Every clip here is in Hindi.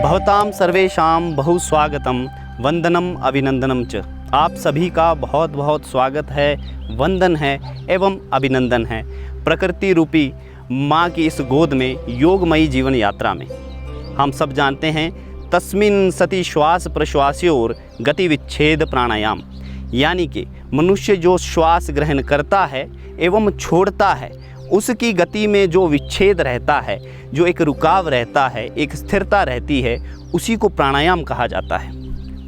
भवतां सर्वेषां बहु स्वागतम वंदनम अभिनंदनम च। आप सभी का बहुत बहुत स्वागत है, वंदन है एवं अभिनंदन है प्रकृति रूपी माँ की इस गोद में योगमयी जीवन यात्रा में। हम सब जानते हैं तस्मिन् सति श्वास प्रश्वासयोर गति विच्छेद प्राणायाम, यानी कि मनुष्य जो श्वास ग्रहण करता है एवं छोड़ता है उसकी गति में जो विच्छेद रहता है, जो एक रुकाव रहता है, एक स्थिरता रहती है, उसी को प्राणायाम कहा जाता है।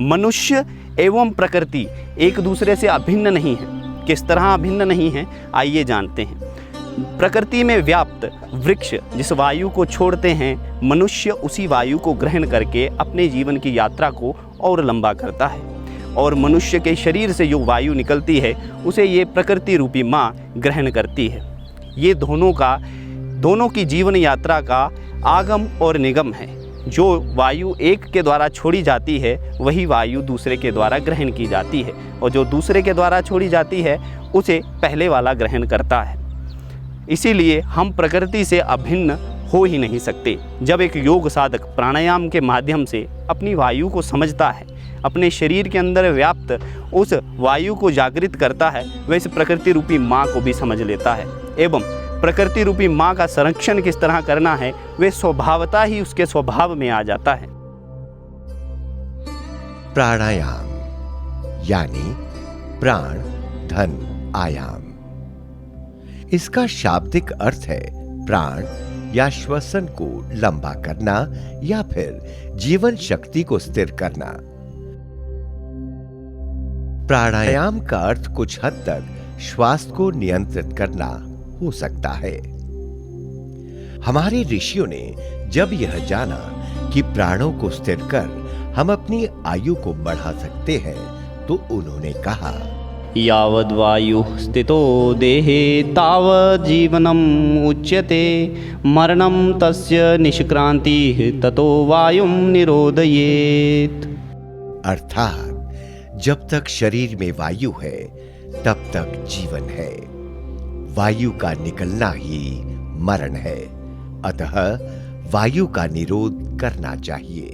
मनुष्य एवं प्रकृति एक दूसरे से अभिन्न नहीं है। किस तरह अभिन्न नहीं है, आइए जानते हैं। प्रकृति में व्याप्त वृक्ष जिस वायु को छोड़ते हैं, मनुष्य उसी वायु को ग्रहण करके अपने जीवन की यात्रा को और लंबा करता है। और मनुष्य के शरीर से जो वायु निकलती है उसे ये प्रकृति रूपी माँ ग्रहण करती है। ये दोनों की जीवन यात्रा का आगम और निगम है। जो वायु एक के द्वारा छोड़ी जाती है वही वायु दूसरे के द्वारा ग्रहण की जाती है, और जो दूसरे के द्वारा छोड़ी जाती है उसे पहले वाला ग्रहण करता है। इसीलिए हम प्रकृति से अभिन्न हो ही नहीं सकते। जब एक योग साधक प्राणायाम के माध्यम से अपनी वायु को समझता है, अपने शरीर के अंदर व्याप्त उस वायु को जागृत करता है, वह इस प्रकृति रूपी माँ को भी समझ लेता है एवं प्रकृति रूपी माँ का संरक्षण किस तरह करना है वे स्वभावता ही उसके स्वभाव में आ जाता है। प्राणायाम यानी प्राण धन आयाम। इसका शाब्दिक अर्थ है प्राण या श्वसन को लंबा करना या फिर जीवन शक्ति को स्थिर करना। प्राणायाम का अर्थ कुछ हद तक श्वास को नियंत्रित करना हो सकता है। हमारे ऋषियों ने जब यह जाना कि प्राणों को स्थिर कर हम अपनी आयु को बढ़ा सकते हैं, तो उन्होंने कहा, यावद् वायुः स्थितो देहे तावद् जीवनम् उच्यते, मरणं तस्य निष्क्रांतिः ततो वायुं निरोधयेत्। अर्थात जब तक शरीर में वायु है तब तक जीवन है, वायु का निकलना ही मरण है। अतः वायु का निरोध करना चाहिए।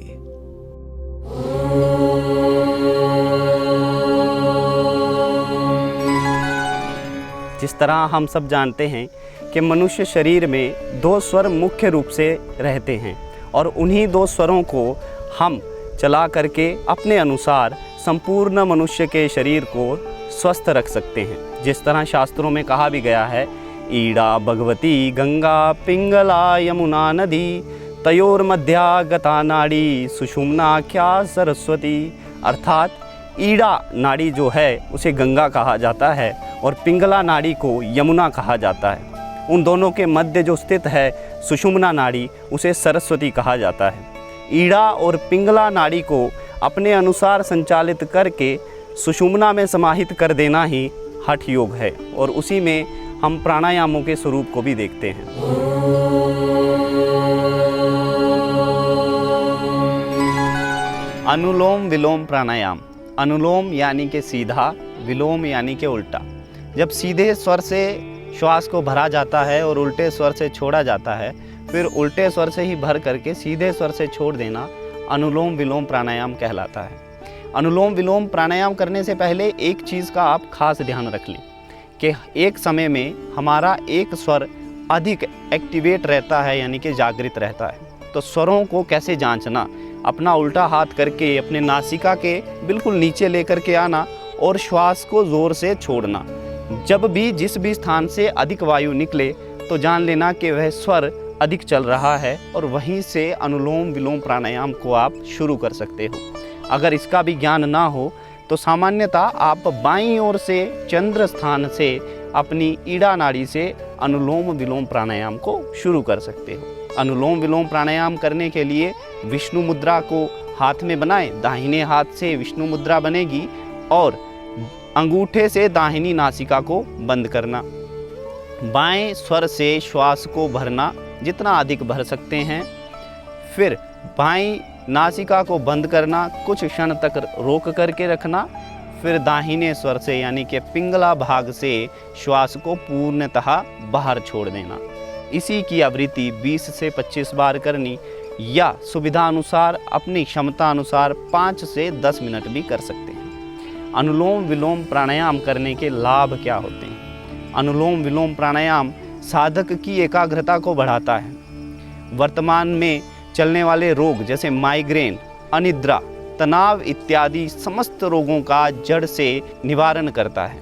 जिस तरह हम सब जानते हैं कि मनुष्य शरीर में दो स्वर मुख्य रूप से रहते हैं और उन्हीं दो स्वरों को हम चला करके अपने अनुसार संपूर्ण मनुष्य के शरीर को स्वस्थ रख सकते हैं। जिस तरह शास्त्रों में कहा भी गया है, ईड़ा भगवती गंगा पिंगला यमुना नदी, तयोर मध्या गता नाड़ी सुषुम्ना क्या सरस्वती। अर्थात ईड़ा नाड़ी जो है उसे गंगा कहा जाता है और पिंगला नाड़ी को यमुना कहा जाता है। उन दोनों के मध्य जो स्थित है सुषुम्ना नाड़ी, उसे सरस्वती कहा जाता है। ईड़ा और पिंगला नाड़ी को अपने अनुसार संचालित करके सुषुम्ना में समाहित कर देना ही हठ योग है, और उसी में हम प्राणायामों के स्वरूप को भी देखते हैं। अनुलोम विलोम प्राणायाम। अनुलोम यानी कि सीधा, विलोम यानी कि उल्टा। जब सीधे स्वर से श्वास को भरा जाता है और उल्टे स्वर से छोड़ा जाता है, फिर उल्टे स्वर से ही भर करके सीधे स्वर से छोड़ देना अनुलोम विलोम प्राणायाम कहलाता है। अनुलोम विलोम प्राणायाम करने से पहले एक चीज़ का आप खास ध्यान रख लें कि एक समय में हमारा एक स्वर अधिक एक्टिवेट रहता है, यानी कि जागृत रहता है। तो स्वरों को कैसे जांचना, अपना उल्टा हाथ करके अपने नासिका के बिल्कुल नीचे लेकर के आना और श्वास को ज़ोर से छोड़ना। जब भी जिस भी स्थान से अधिक वायु निकले तो जान लेना कि वह स्वर अधिक चल रहा है, और वहीं से अनुलोम विलोम प्राणायाम को आप शुरू कर सकते हो। अगर इसका भी ज्ञान ना हो तो सामान्यतः आप बाईं ओर से चंद्र स्थान से अपनी ईड़ा नाड़ी से अनुलोम विलोम प्राणायाम को शुरू कर सकते हो। अनुलोम विलोम प्राणायाम करने के लिए विष्णु मुद्रा को हाथ में बनाएं। दाहिने हाथ से विष्णु मुद्रा बनेगी और अंगूठे से दाहिनी नासिका को बंद करना। बाएं स्वर से श्वास को भरना, जितना अधिक भर सकते हैं। फिर बाईं नासिका को बंद करना, कुछ क्षण तक रोक करके रखना। फिर दाहिने स्वर से यानी कि पिंगला भाग से श्वास को पूर्णतः बाहर छोड़ देना। इसी की आवृत्ति 20 से 25 बार करनी। या सुविधा अनुसार अपनी क्षमता अनुसार 5 से 10 मिनट भी कर सकते हैं। अनुलोम विलोम प्राणायाम करने के लाभ क्या होते हैं? अनुलोम विलोम प्राणायाम साधक की एकाग्रता को बढ़ाता है। वर्तमान में चलने वाले रोग जैसे माइग्रेन, अनिद्रा, तनाव इत्यादि समस्त रोगों का जड़ से निवारण करता है।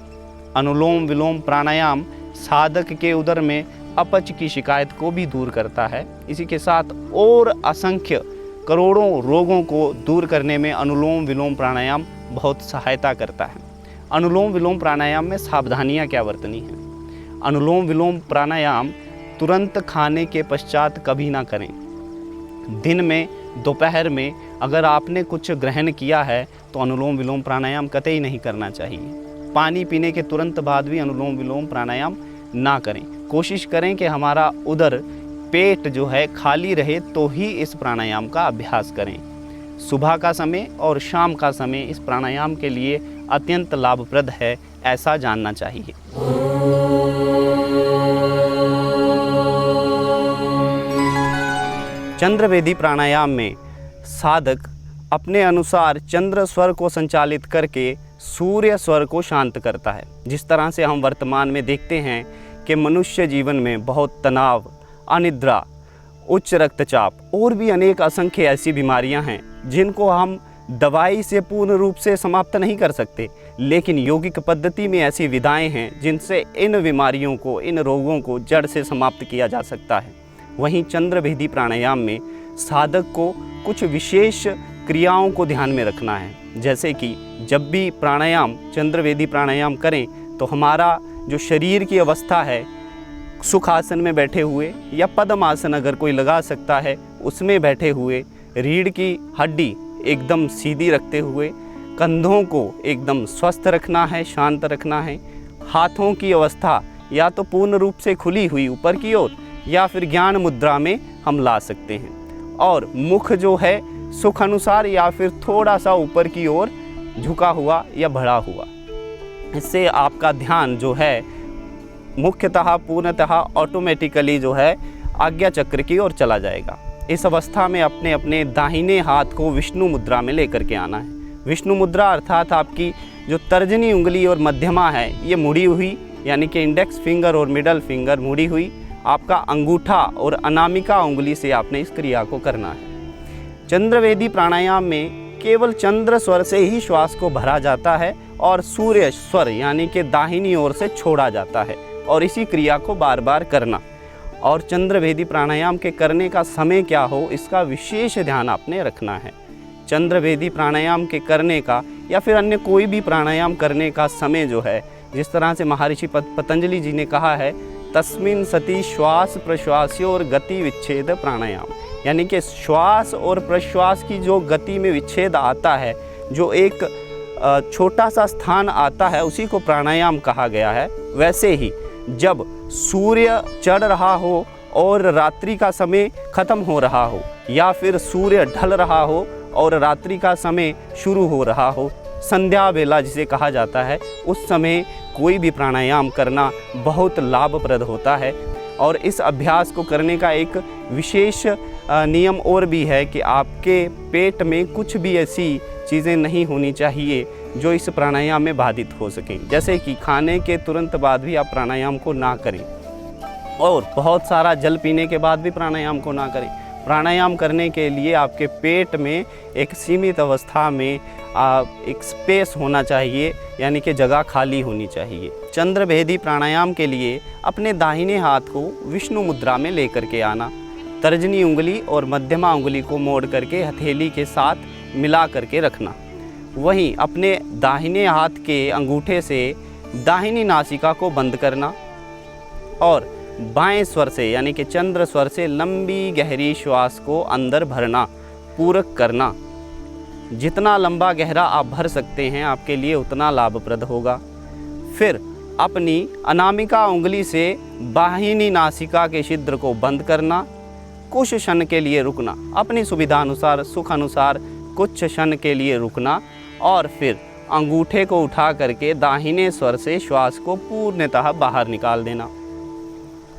अनुलोम विलोम प्राणायाम साधक के उदर में अपच की शिकायत को भी दूर करता है। इसी के साथ और असंख्य करोड़ों रोगों को दूर करने में अनुलोम विलोम प्राणायाम बहुत सहायता करता है। अनुलोम विलोम प्राणायाम में सावधानियां क्या बरतनी हैं? अनुलोम विलोम प्राणायाम तुरंत खाने के पश्चात कभी ना करें। दिन में, दोपहर में अगर आपने कुछ ग्रहण किया है तो अनुलोम विलोम प्राणायाम कतई नहीं करना चाहिए। पानी पीने के तुरंत बाद भी अनुलोम विलोम प्राणायाम ना करें। कोशिश करें कि हमारा उदर, पेट जो है खाली रहे तो ही इस प्राणायाम का अभ्यास करें। सुबह का समय और शाम का समय इस प्राणायाम के लिए अत्यंत लाभप्रद है, ऐसा जानना चाहिए। चंद्रवेदी प्राणायाम में साधक अपने अनुसार चंद्र स्वर को संचालित करके सूर्य स्वर को शांत करता है। जिस तरह से हम वर्तमान में देखते हैं कि मनुष्य जीवन में बहुत तनाव, अनिद्रा, उच्च रक्तचाप और भी अनेक असंख्य ऐसी बीमारियां हैं जिनको हम दवाई से पूर्ण रूप से समाप्त नहीं कर सकते, लेकिन यौगिक पद्धति में ऐसी विधाएं हैं जिनसे इन बीमारियों को, इन रोगों को जड़ से समाप्त किया जा सकता है। वहीं चंद्रवेदी प्राणायाम में साधक को कुछ विशेष क्रियाओं को ध्यान में रखना है। जैसे कि जब भी प्राणायाम, चंद्रवेदी प्राणायाम करें तो हमारा जो शरीर की अवस्था है, सुखासन में बैठे हुए या पद्मासन अगर कोई लगा सकता है उसमें बैठे हुए, रीढ़ की हड्डी एकदम सीधी रखते हुए, कंधों को एकदम स्वस्थ रखना है, शांत रखना है। हाथों की अवस्था या तो पूर्ण रूप से खुली हुई ऊपर की ओर या फिर ज्ञान मुद्रा में हम ला सकते हैं। और मुख जो है सुख अनुसार या फिर थोड़ा सा ऊपर की ओर झुका हुआ या बढ़ा हुआ। इससे आपका ध्यान जो है मुख्यतः, पूर्णतः ऑटोमेटिकली जो है आज्ञा चक्र की ओर चला जाएगा। इस अवस्था में अपने अपने दाहिने हाथ को विष्णु मुद्रा में लेकर के आना है। विष्णु मुद्रा अर्थात आपकी जो तर्जनी उंगली और मध्यमा है ये मुड़ी हुई, यानी कि इंडेक्स फिंगर और मिडल फिंगर मुड़ी हुई। आपका अंगूठा और अनामिका उंगली से आपने इस क्रिया को करना है। चंद्रवेदी प्राणायाम में केवल चंद्र स्वर से ही श्वास को भरा जाता है और सूर्य स्वर यानी कि दाहिनी ओर से छोड़ा जाता है, और इसी क्रिया को बार बार करना। और चंद्रवेदी प्राणायाम के करने का समय क्या हो, इसका विशेष ध्यान आपने रखना है। चंद्रवेदी प्राणायाम के करने का या फिर अन्य कोई भी प्राणायाम करने का समय जो है, जिस तरह से महर्षि पतंजलि जी ने कहा है, तस्मिन् सति श्वास प्रश्वास्योर गति विच्छेद प्राणायाम, यानी कि श्वास और प्रश्वास की जो गति में विच्छेद आता है, जो एक छोटा सा स्थान आता है, उसी को प्राणायाम कहा गया है। वैसे ही जब सूर्य चढ़ रहा हो और रात्रि का समय खत्म हो रहा हो, या फिर सूर्य ढल रहा हो और रात्रि का समय शुरू हो रहा हो, संध्या बेला जिसे कहा जाता है, उस समय कोई भी प्राणायाम करना बहुत लाभप्रद होता है। और इस अभ्यास को करने का एक विशेष नियम और भी है कि आपके पेट में कुछ भी ऐसी चीज़ें नहीं होनी चाहिए जो इस प्राणायाम में बाधित हो सकें। जैसे कि खाने के तुरंत बाद भी आप प्राणायाम को ना करें, और बहुत सारा जल पीने के बाद भी प्राणायाम को ना करें। प्राणायाम करने के लिए आपके पेट में एक सीमित अवस्था में एक स्पेस होना चाहिए, यानी कि जगह खाली होनी चाहिए। चंद्रवेदी प्राणायाम के लिए अपने दाहिने हाथ को विष्णु मुद्रा में लेकर के आना, तर्जनी उंगली और मध्यमा उंगली को मोड़ करके हथेली के साथ मिला करके रखना। वहीं अपने दाहिने हाथ के अंगूठे से दाहिनी नासिका को बंद करना और बाएं स्वर से यानी कि चंद्र स्वर से लंबी गहरी श्वास को अंदर भरना, पूरक करना। जितना लंबा गहरा आप भर सकते हैं आपके लिए उतना लाभप्रद होगा। फिर अपनी अनामिका उंगली से बाहिनी नासिका के छिद्र को बंद करना, कुछ क्षण के लिए रुकना, अपनी सुविधा अनुसार, सुख अनुसार कुछ क्षण के लिए रुकना, और फिर अंगूठे को उठा करके दाहिने स्वर से श्वास को पूर्णतः बाहर निकाल देना।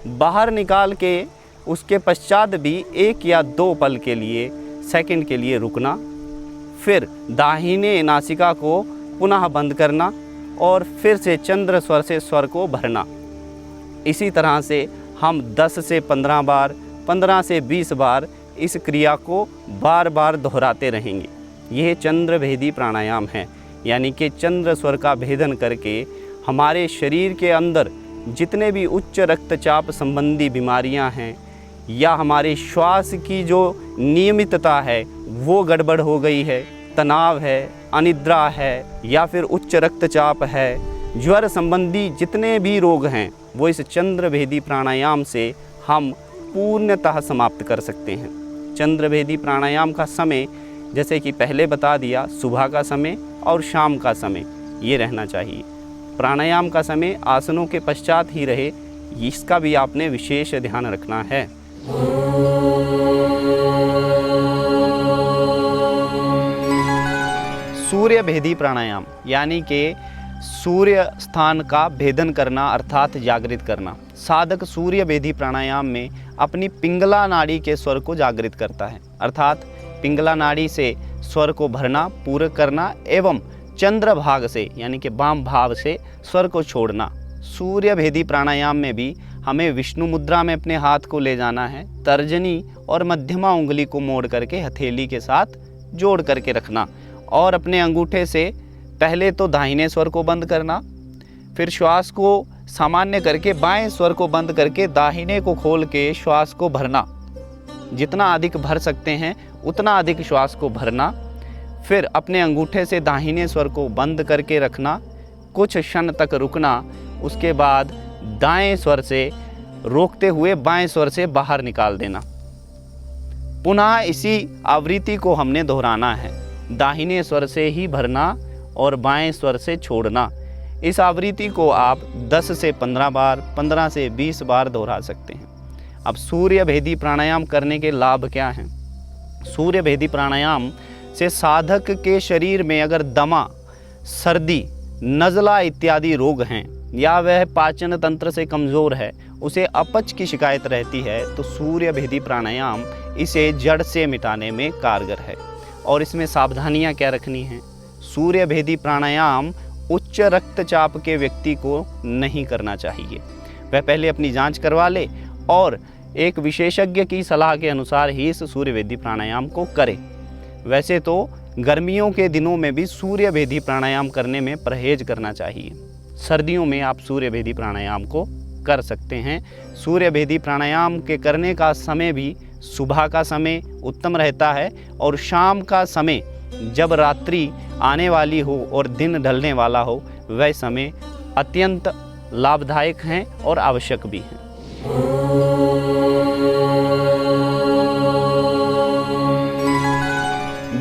बाहर निकाल के उसके पश्चात भी 1 या 2 पल के लिए, सेकंड के लिए रुकना, फिर दाहिने नासिका को पुनः बंद करना और फिर से चंद्र स्वर से स्वर को भरना। इसी तरह से हम 10 से 15 बार, 15 से 20 बार इस क्रिया को बार बार दोहराते रहेंगे। यह चंद्र भेदी प्राणायाम है, यानी कि चंद्र स्वर का भेदन करके हमारे शरीर के अंदर जितने भी उच्च रक्तचाप संबंधी बीमारियां हैं या हमारे श्वास की जो नियमितता है वो गड़बड़ हो गई है, तनाव है, अनिद्रा है या फिर उच्च रक्तचाप है, ज्वर संबंधी जितने भी रोग हैं वो इस चंद्र भेदी प्राणायाम से हम पूर्णतः समाप्त कर सकते हैं। चंद्र भेदी प्राणायाम का समय जैसे कि पहले बता दिया, सुबह का समय और शाम का समय ये रहना चाहिए। प्राणायाम का समय आसनों के पश्चात ही रहे, इसका भी आपने विशेष ध्यान रखना है। सूर्य भेदी प्राणायाम यानी कि सूर्य स्थान का भेदन करना अर्थात जागृत करना। साधक सूर्य भेदी प्राणायाम में अपनी पिंगला नाड़ी के स्वर को जागृत करता है, अर्थात पिंगला नाड़ी से स्वर को भरना, पूरक करना एवं चंद्र भाग से यानी कि वाम भाव से स्वर को छोड़ना। सूर्य भेदी प्राणायाम में भी हमें विष्णु मुद्रा में अपने हाथ को ले जाना है, तर्जनी और मध्यमा उंगली को मोड़ करके हथेली के साथ जोड़ करके रखना और अपने अंगूठे से पहले तो दाहिने स्वर को बंद करना, फिर श्वास को सामान्य करके बाएं स्वर को बंद करके दाहिने को खोल के श्वास को भरना। जितना अधिक भर सकते हैं उतना अधिक श्वास को भरना, फिर अपने अंगूठे से दाहिने स्वर को बंद करके रखना, कुछ क्षण तक रुकना, उसके बाद दाएं स्वर से रोकते हुए बाएं स्वर से बाहर निकाल देना। पुनः इसी आवृत्ति को हमने दोहराना है, दाहिने स्वर से ही भरना और बाएं स्वर से छोड़ना। इस आवृत्ति को आप 10 से 15 बार, 15 से 20 बार दोहरा सकते हैं। अब सूर्य भेदी प्राणायाम करने के लाभ क्या हैं? सूर्य भेदी प्राणायाम से साधक के शरीर में अगर दमा, सर्दी, नज़ला इत्यादि रोग हैं या वह पाचन तंत्र से कमज़ोर है, उसे अपच की शिकायत रहती है, तो सूर्य भेदी प्राणायाम इसे जड़ से मिटाने में कारगर है। और इसमें सावधानियां क्या रखनी हैं? सूर्य भेदी प्राणायाम उच्च रक्तचाप के व्यक्ति को नहीं करना चाहिए। वह पहले अपनी जांच करवा ले और एक विशेषज्ञ की सलाह के अनुसार ही इस सूर्य भेदी प्राणायाम को करे। वैसे तो गर्मियों के दिनों में भी सूर्य भेदी प्राणायाम करने में परहेज करना चाहिए। सर्दियों में आप सूर्य भेदी प्राणायाम को कर सकते हैं। सूर्य भेदी प्राणायाम के करने का समय भी सुबह का समय उत्तम रहता है और शाम का समय जब रात्रि आने वाली हो और दिन ढलने वाला हो, वह समय अत्यंत लाभदायक हैं और आवश्यक भी हैं।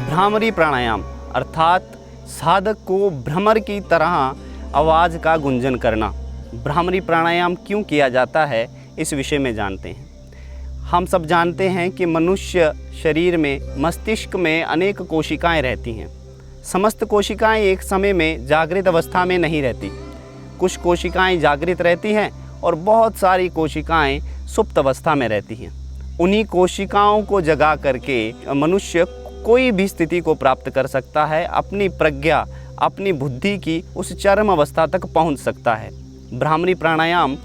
भ्रामरी प्राणायाम अर्थात साधक को भ्रमर की तरह आवाज़ का गुंजन करना। भ्रामरी प्राणायाम क्यों किया जाता है, इस विषय में जानते हैं। हम सब जानते हैं कि मनुष्य शरीर में, मस्तिष्क में अनेक कोशिकाएं रहती हैं। समस्त कोशिकाएं एक समय में जागृत अवस्था में नहीं रहती। कुछ कोशिकाएं जागृत रहती हैं और बहुत सारी कोशिकाएं सुप्त अवस्था में रहती हैं। उन्हीं कोशिकाओं को जगा करके मनुष्य कोई भी स्थिति को प्राप्त कर सकता है, अपनी प्रज्ञा, अपनी बुद्धि की उस चरम अवस्था तक पहुंच सकता है। भ्रामरी प्राणायाम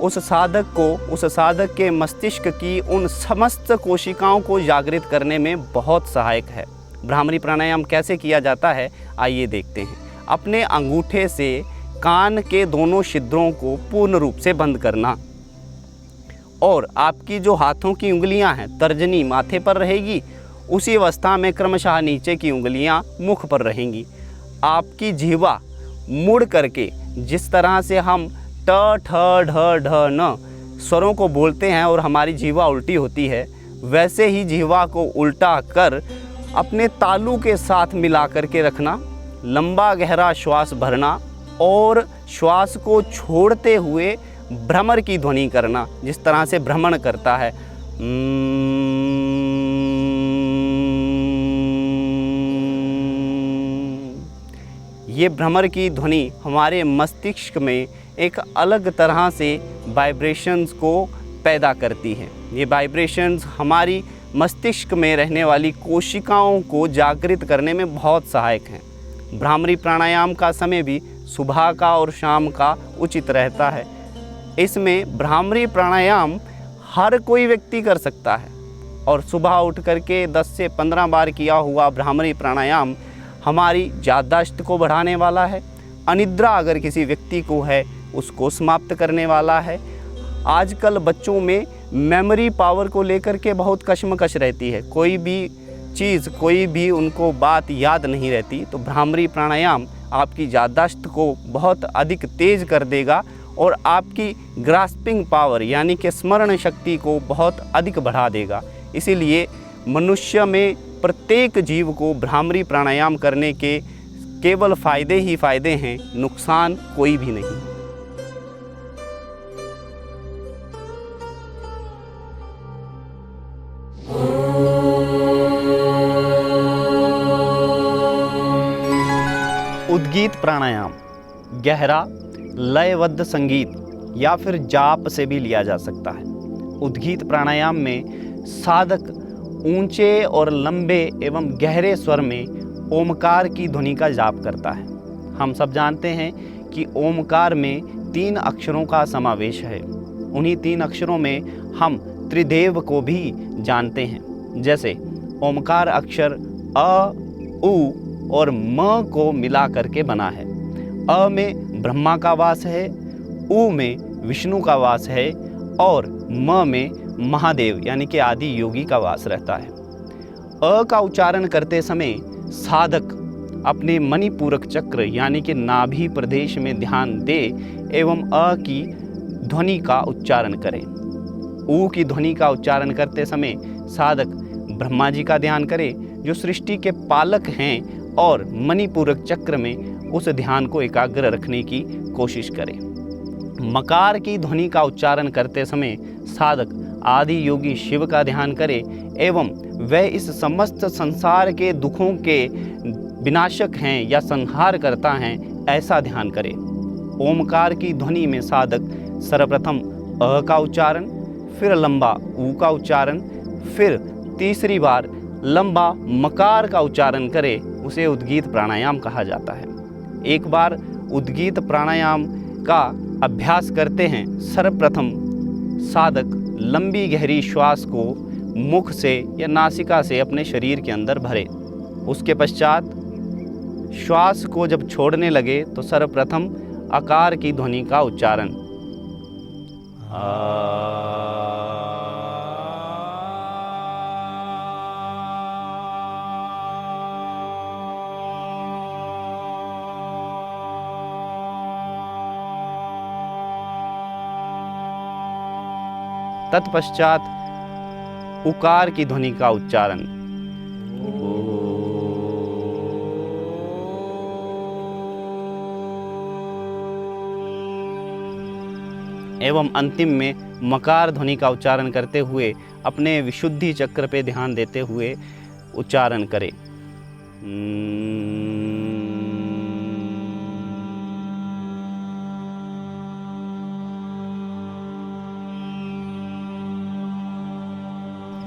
उस साधक के मस्तिष्क की उन समस्त कोशिकाओं को जागृत करने में बहुत सहायक है। भ्रामरी प्राणायाम कैसे किया जाता है, आइए देखते हैं। अपने अंगूठे से कान के दोनों छिद्रों को पूर्ण रूप से बंद करना और आपकी जो हाथों की उंगलियां हैं, तर्जनी माथे पर रहेगी, उसी अवस्था में क्रमशः नीचे की उंगलियां मुख पर रहेंगी। आपकी जिह्वा मुड़ करके, जिस तरह से हम ट, ठ, ढ, ढ, न स्वरों को बोलते हैं और हमारी जिह्वा उल्टी होती है, वैसे ही जिह्वा को उल्टा कर अपने तालू के साथ मिला करके रखना, लंबा गहरा श्वास भरना और श्वास को छोड़ते हुए भ्रमर की ध्वनि करना, जिस तरह से भ्रमण करता है। ये भ्रमर की ध्वनि हमारे मस्तिष्क में एक अलग तरह से वाइब्रेशंस को पैदा करती है। ये वाइब्रेशंस हमारी मस्तिष्क में रहने वाली कोशिकाओं को जागृत करने में बहुत सहायक हैं। भ्रामरी प्राणायाम का समय भी सुबह का और शाम का उचित रहता है। इसमें भ्रामरी प्राणायाम हर कोई व्यक्ति कर सकता है और सुबह उठ करके 10 से 15 बार किया हुआ भ्रामरी प्राणायाम हमारी याददाश्त को बढ़ाने वाला है। अनिद्रा अगर किसी व्यक्ति को है उसको समाप्त करने वाला है। आजकल बच्चों में मेमोरी पावर को लेकर के बहुत कशमकश रहती है, कोई भी चीज़ कोई भी उनको बात याद नहीं रहती, तो भ्रामरी प्राणायाम आपकी याददाश्त को बहुत अधिक तेज़ कर देगा और आपकी ग्रास्पिंग पावर यानी कि स्मरण शक्ति को बहुत अधिक बढ़ा देगा। इसीलिए मनुष्य में प्रत्येक जीव को भ्रामरी प्राणायाम करने के केवल फ़ायदे ही फ़ायदे हैं, नुकसान कोई भी नहीं। उद्गीत प्राणायाम गहरा लयबद्ध संगीत या फिर जाप से भी लिया जा सकता है। उद्गीत प्राणायाम में साधक ऊंचे और लंबे एवं गहरे स्वर में ओमकार की ध्वनि का जाप करता है। हम सब जानते हैं कि ओमकार में 3 अक्षरों का समावेश है। उन्हीं 3 अक्षरों में हम त्रिदेव को भी जानते हैं। जैसे ओमकार अक्षर अ, उ और म को मिला करके बना है। अ में ब्रह्मा का वास है, उ में विष्णु का वास है और म में महादेव यानी कि आदि योगी का वास रहता है। अ का उच्चारण करते समय साधक अपने मणिपूरक चक्र यानी कि नाभि प्रदेश में ध्यान दे एवं अ की ध्वनि का उच्चारण करे। उ की ध्वनि का उच्चारण करते समय साधक ब्रह्मा जी का ध्यान करे जो सृष्टि के पालक हैं और मणिपूरक चक्र में उस ध्यान को एकाग्र रखने की कोशिश करें। मकार की ध्वनि का उच्चारण करते समय साधक आदि योगी शिव का ध्यान करे एवं वह इस समस्त संसार के दुखों के विनाशक हैं या संहार करता हैं ऐसा ध्यान करे। ओमकार की ध्वनि में साधक सर्वप्रथम अ का उच्चारण, फिर लंबा उ का उच्चारण, फिर तीसरी बार लंबा मकार का उच्चारण करे, उसे उद्गीत प्राणायाम कहा जाता है। एक बार उद्गीत प्राणायाम का अभ्यास करते हैं। सर्वप्रथम साधक लंबी गहरी श्वास को मुख से या नासिका से अपने शरीर के अंदर भरे। उसके पश्चात श्वास को जब छोड़ने लगे तो सर्वप्रथम आकार की ध्वनि का उच्चारण तत्पश्चात उकार की ध्वनि का उच्चारण एवं अंतिम में मकार ध्वनि का उच्चारण करते हुए अपने विशुद्धि चक्र पे ध्यान देते हुए उच्चारण करें।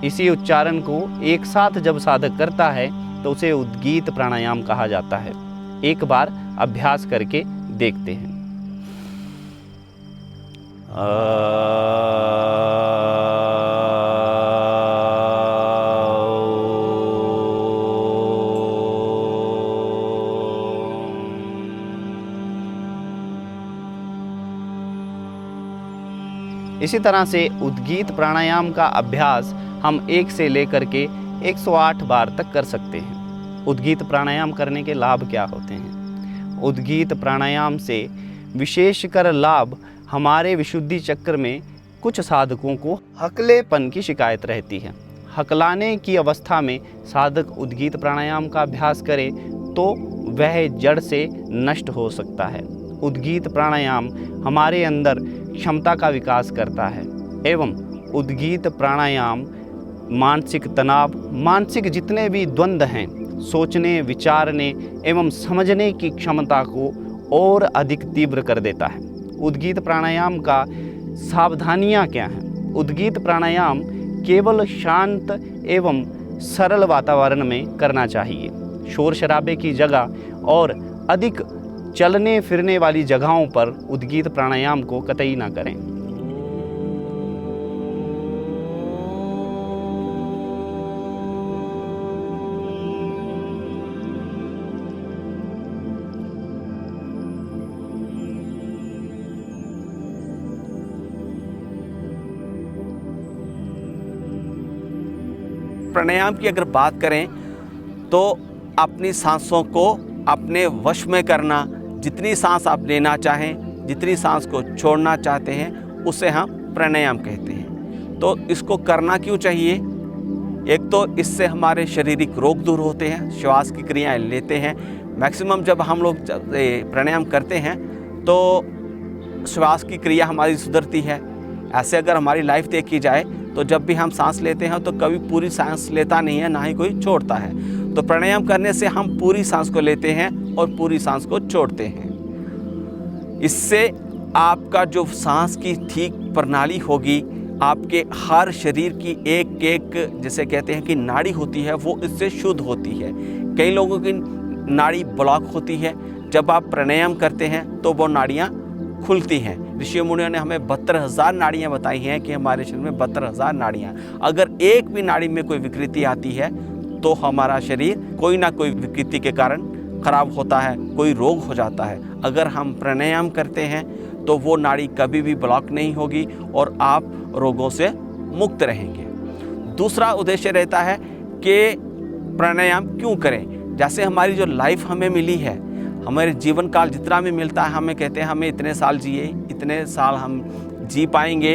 इसी उच्चारण को एक साथ जब साधक करता है तो उसे उद्गीत प्राणायाम कहा जाता है। एक बार अभ्यास करके देखते हैं। इसी तरह से उद्गीत प्राणायाम का अभ्यास हम 1 से लेकर के 108 बार तक कर सकते हैं। उद्गीत प्राणायाम करने के लाभ क्या होते हैं? उद्गीत प्राणायाम से विशेषकर लाभ हमारे विशुद्धि चक्र में कुछ साधकों को हकलेपन की शिकायत रहती है। हकलाने की अवस्था में साधक उद्गीत प्राणायाम का अभ्यास करे तो वह जड़ से नष्ट हो सकता है। उद्गीत प्राणायाम हमारे अंदर क्षमता का विकास करता है एवं उद्गीत प्राणायाम मानसिक तनाव, मानसिक जितने भी द्वंद्व हैं, सोचने, विचारने एवं समझने की क्षमता को और अधिक तीव्र कर देता है। उद्गीत प्राणायाम का सावधानियां क्या हैं? उद्गीत प्राणायाम केवल शांत एवं सरल वातावरण में करना चाहिए। शोर शराबे की जगह और अधिक चलने फिरने वाली जगहों पर उद्गीत प्राणायाम को कतई ना करें। प्राणायाम की अगर बात करें तो अपनी सांसों को अपने वश में करना, जितनी सांस आप लेना चाहें, जितनी सांस को छोड़ना चाहते हैं, उसे हम प्राणायाम कहते हैं। तो इसको करना क्यों चाहिए? एक तो इससे हमारे शारीरिक रोग दूर होते हैं, श्वास की क्रियाएं लेते हैं। मैक्सिमम जब हम लोग प्राणायाम करते हैं तो श्वास की क्रिया हमारी सुधरती है। ऐसे अगर हमारी लाइफ देखी जाए तो जब भी हम सांस लेते हैं तो कभी पूरी सांस लेता नहीं है, ना ही कोई छोड़ता है। तो प्राणायाम करने से हम पूरी सांस को लेते हैं और पूरी सांस को छोड़ते हैं। इससे आपका जो सांस की ठीक प्रणाली होगी, आपके हर शरीर की एक एक जैसे कहते हैं कि नाड़ी होती है, वो इससे शुद्ध होती है। कई लोगों की नाड़ी ब्लॉक होती है, जब आप प्राणायाम करते हैं तो वो नाड़ियाँ खुलती हैं। ऋषि मुनियों ने हमें 72,000 नाड़ियाँ बताई हैं कि हमारे शरीर में 72,000 नाड़ियाँ। अगर एक भी नाड़ी में कोई विकृति आती है तो हमारा शरीर कोई ना कोई विकृति के कारण खराब होता है, कोई रोग हो जाता है। अगर हम प्राणायाम करते हैं तो वो नाड़ी कभी भी ब्लॉक नहीं होगी और आप रोगों से मुक्त रहेंगे। दूसरा उद्देश्य रहता है कि प्राणायाम क्यों करें। जैसे हमारी जो लाइफ हमें मिली है, हमारे जीवन काल जितना भी मिलता है, हमें कहते हैं हमें इतने साल जिए, इतने साल हम जी पाएंगे,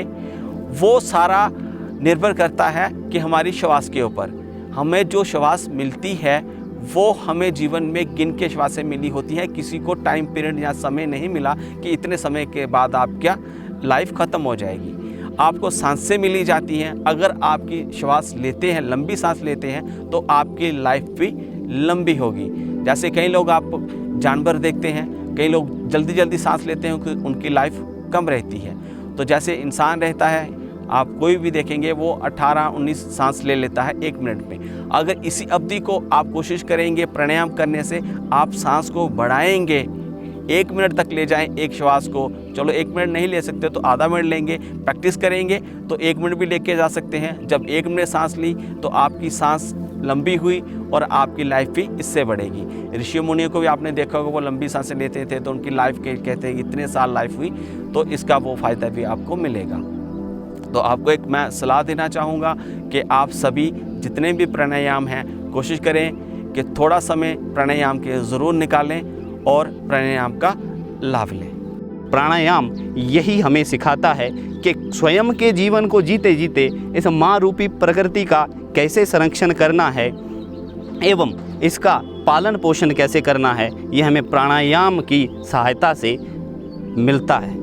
वो सारा निर्भर करता है कि हमारी श्वास के ऊपर। हमें जो श्वास मिलती है वो हमें जीवन में गिन के श्वासें मिली होती है। किसी को टाइम पीरियड या समय नहीं मिला कि इतने समय के बाद आपका लाइफ ख़त्म हो जाएगी। आपको सांसें मिली जाती हैं। अगर आपकी श्वास लेते हैं, लंबी सांस लेते हैं, तो आपकी लाइफ भी लंबी होगी। जैसे कई लोग आप जानवर देखते हैं, कई लोग जल्दी जल्दी सांस लेते हैं, उनकी लाइफ कम रहती है। तो जैसे इंसान रहता है, आप कोई भी देखेंगे वो 18-19 सांस ले लेता है 1 मिनट में। अगर इसी अवधि को आप कोशिश करेंगे प्राणायाम करने से, आप सांस को बढ़ाएंगे, 1 मिनट तक ले जाएं एक श्वास को। चलो 1 मिनट नहीं ले सकते तो आधा मिनट लेंगे, प्रैक्टिस करेंगे तो 1 मिनट भी लेके जा सकते हैं। जब 1 मिनट सांस ली तो आपकी सांस लंबी हुई और आपकी लाइफ भी इससे बढ़ेगी। ऋषि मुनियों को भी आपने देखा होगा, वो लंबी सांसें लेते थे तो उनकी लाइफ के कहते हैं इतने साल लाइफ हुई, तो इसका वो फ़ायदा भी आपको मिलेगा। तो आपको एक मैं सलाह देना चाहूँगा कि आप सभी जितने भी प्राणायाम हैं, कोशिश करें कि थोड़ा समय प्राणायाम के ज़रूर निकालें और प्राणायाम का लाभ लें। प्राणायाम यही हमें सिखाता है कि स्वयं के जीवन को जीते जीते इस माँ रूपी प्रकृति का कैसे संरक्षण करना है एवं इसका पालन पोषण कैसे करना है, यह हमें प्राणायाम की सहायता से मिलता है।